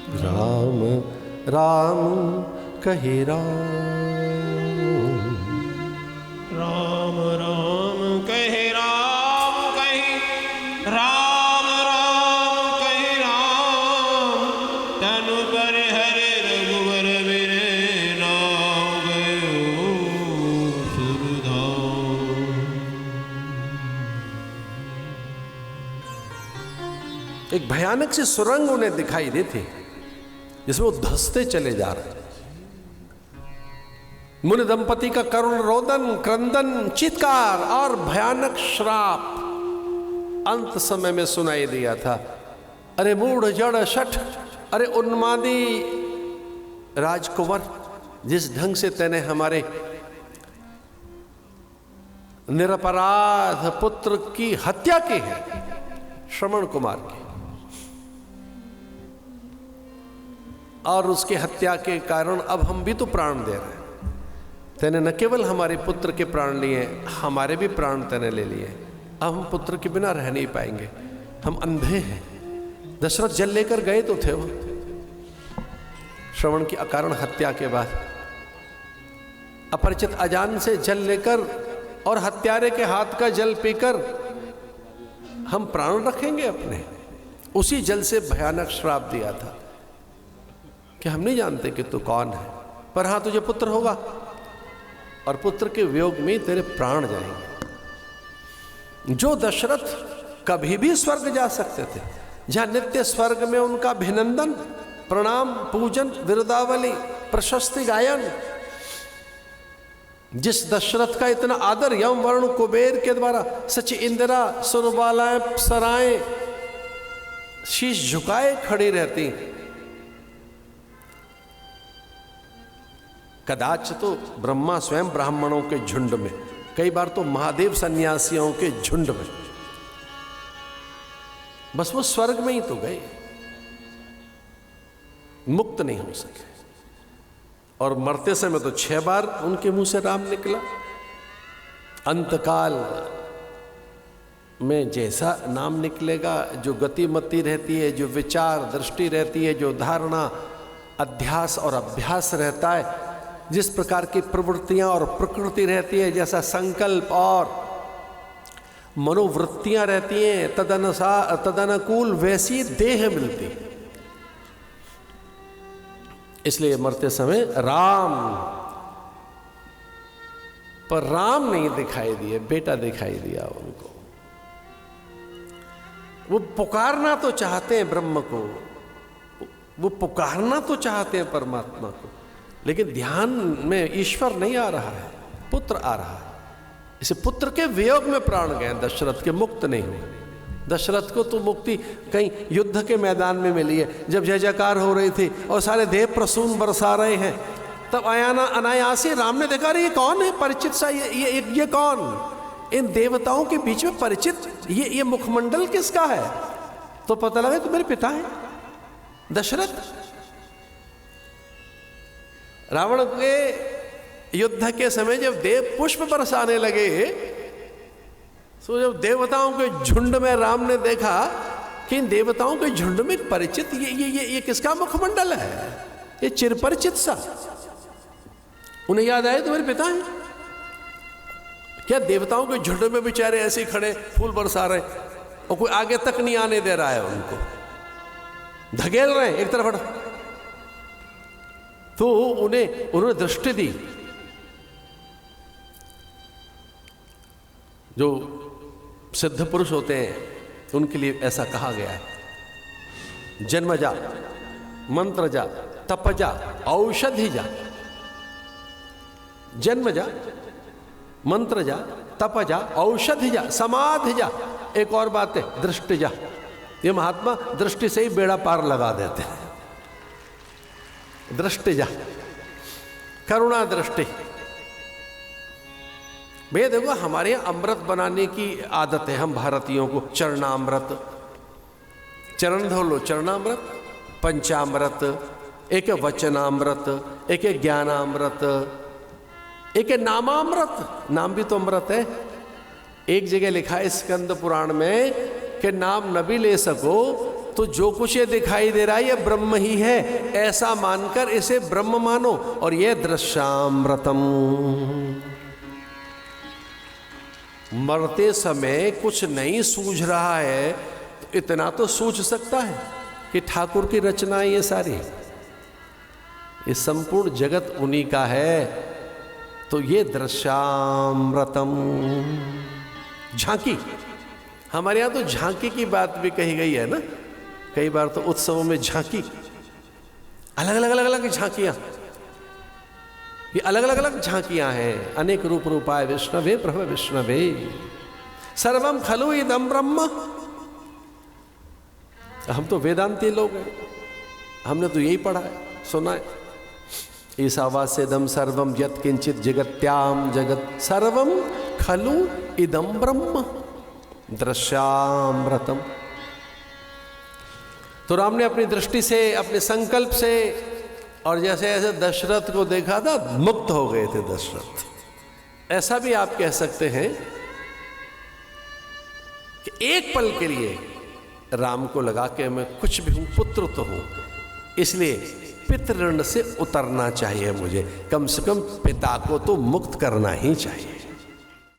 राम राम कहे राम, राम राम कहे राम कहे, राम राम कहे राम, तनु पर हरे रघुवर बिरे नाम गयो सुरधाम। एक भयानक सी सुरंग उन्हें दिखाई देती जिसमें वो धंसते चले जा रहे। मुनि दंपति का करुण रोदन, क्रंदन, चित्कार और भयानक श्राप अंत समय में सुनाई दिया था। अरे मूढ़ जड़ शठ, अरे उन्मादी राजकुंवर, जिस ढंग से तूने हमारे निरपराध पुत्र की हत्या की है, श्रवण कुमार की, और उसकी हत्या के कारण अब हम भी तो प्राण दे रहे हैं। तूने न केवल हमारे पुत्र के प्राण लिए, हमारे भी प्राण तूने ले लिए। अब हम पुत्र के बिना रह नहीं पाएंगे, हम अंधे हैं। दशरथ जल लेकर गए तो थे वो, श्रवण की अकारण हत्या के बाद अपरिचित अजान से जल लेकर और हत्यारे के हाथ का जल पीकर हम प्राण रखेंगे अपने। उसी जल से भयानक श्राप दिया था कि हम नहीं जानते कि तू कौन है, पर हाँ तुझे पुत्र होगा और पुत्र के वियोग में तेरे प्राण जाएंगे। जो दशरथ कभी भी स्वर्ग जा सकते थे, जहां नित्य स्वर्ग में उनका अभिनंदन, प्रणाम, पूजन, विरुदावली, प्रशस्ति गायन, जिस दशरथ का इतना आदर यम वर्ण कुबेर के द्वारा सच इंदिरा सुरबालाएं सराएं शीश झुकाए खड़ी रहती, कदाच तो ब्रह्मा स्वयं ब्राह्मणों के झुंड में, कई बार तो महादेव सन्यासियों के झुंड में, बस वो स्वर्ग में ही तो गए, मुक्त नहीं हो सके। और मरते समय तो 6 बार उनके मुंह से राम निकला। अंतकाल में जैसा नाम निकलेगा, जो गतिमति रहती है, जो विचार दृष्टि रहती है, जो धारणा अध्यास और अभ्यास रहता है, जिस प्रकार की प्रवृत्तियां और प्रकृति रहती है, जैसा संकल्प और मनोवृत्तियां रहती हैं, तदनुकूल वैसी देह मिलती। इसलिए मरते समय राम, पर राम नहीं दिखाई दिए, बेटा दिखाई दिया उनको। वो पुकारना तो चाहते हैं ब्रह्म को, वो पुकारना तो चाहते हैं परमात्मा को, लेकिन ध्यान में ईश्वर नहीं आ रहा है, पुत्र आ रहा है। इसे पुत्र के वियोग में प्राण गए दशरथ के, मुक्त नहीं हुए। दशरथ को तो मुक्ति कहीं युद्ध के मैदान में मिली है, जब जय जयकार हो रही थी और सारे देव प्रसून बरसा रहे हैं, तब अनायासी राम ने देखा, ये कौन है परिचित सा, ये कौन, इन देवताओं के बीच में परिचित ये मुखमंडल किसका है? तो पता लगा कि मेरे पिता है दशरथ। रावण के युद्ध के समय जब देव पुष्प बरसाने लगे, तो जब देवताओं के झुंड में राम ने देखा कि इन देवताओं के झुंड में परिचित ये किसका मुखमंडल है, ये चिरपरिचित सा। उन्हें याद आया तुम्हारे पिता हैं क्या? देवताओं के झुंड में बेचारे ऐसे ही खड़े फूल बरसा रहे और कोई आगे तक नहीं आने दे रहा है, उनको धकेल रहे हैं एक तरफ। तो उन्होंने दृष्टि दी। जो सिद्ध पुरुष होते हैं उनके लिए ऐसा कहा गया है, जन्मजा, मंत्रजा, तपजा, औषधिजा। जन्मजा, मंत्रजा, तपजा, औषधिजा, समाधिजा, एक और बात है दृष्टिजा। ये महात्मा दृष्टि से ही बेड़ा पार लगा देते हैं। दृष्टिजा, करुणा दृष्टि। भैया देखो, हमारे यहाँ अमृत बनाने की आदत है, हम भारतीयों को। चरणामृत, चरण धो लो, चरणामृत, पंचामृत, एक वचनामृत, एक ज्ञानामृत, एक नामामृत। नाम भी तो अमृत है। एक जगह लिखा है स्कंद पुराण में कि नाम न भी ले सको तो जो कुछ ये दिखाई दे रहा है ये ब्रह्म ही है, ऐसा मानकर इसे ब्रह्म मानो। और ये दृश्यामृतम, मरते समय कुछ नहीं सूझ रहा है तो इतना तो सूझ सकता है कि ठाकुर की रचना ये सारी, ये संपूर्ण जगत उन्हीं का है। तो ये दृश्यामृतम, झांकी, हमारे यहां तो झांकी की बात भी कही गई है ना, कई बार तो उत्सवों में झांकी, अलग अलग अलग अलग झांकियां, ये अलग अलग अलग झांकियां हैं। अनेक रूप रूपाय विष्णवे प्रभ विष्णवे, सर्वम खलु इदम ब्रह्म। हम तो वेदांती लोग हैं, हमने तो यही पढ़ा है, सुना है। ईशावास्यदम सर्वम यत् किंचित जगत्याम जगत सर्वम खलु इदम ब्रह्म दृश्यामृतम। तो राम ने अपनी दृष्टि से, अपने संकल्प से, और जैसे ऐसे दशरथ को देखा था, मुक्त हो गए थे दशरथ। ऐसा भी आप कह सकते हैं कि एक पल के लिए राम को लगा कि मैं कुछ भी हूं, पुत्र तो हूं, इसलिए पितृ ऋण से उतरना चाहिए मुझे, कम से कम पिता को तो मुक्त करना ही चाहिए।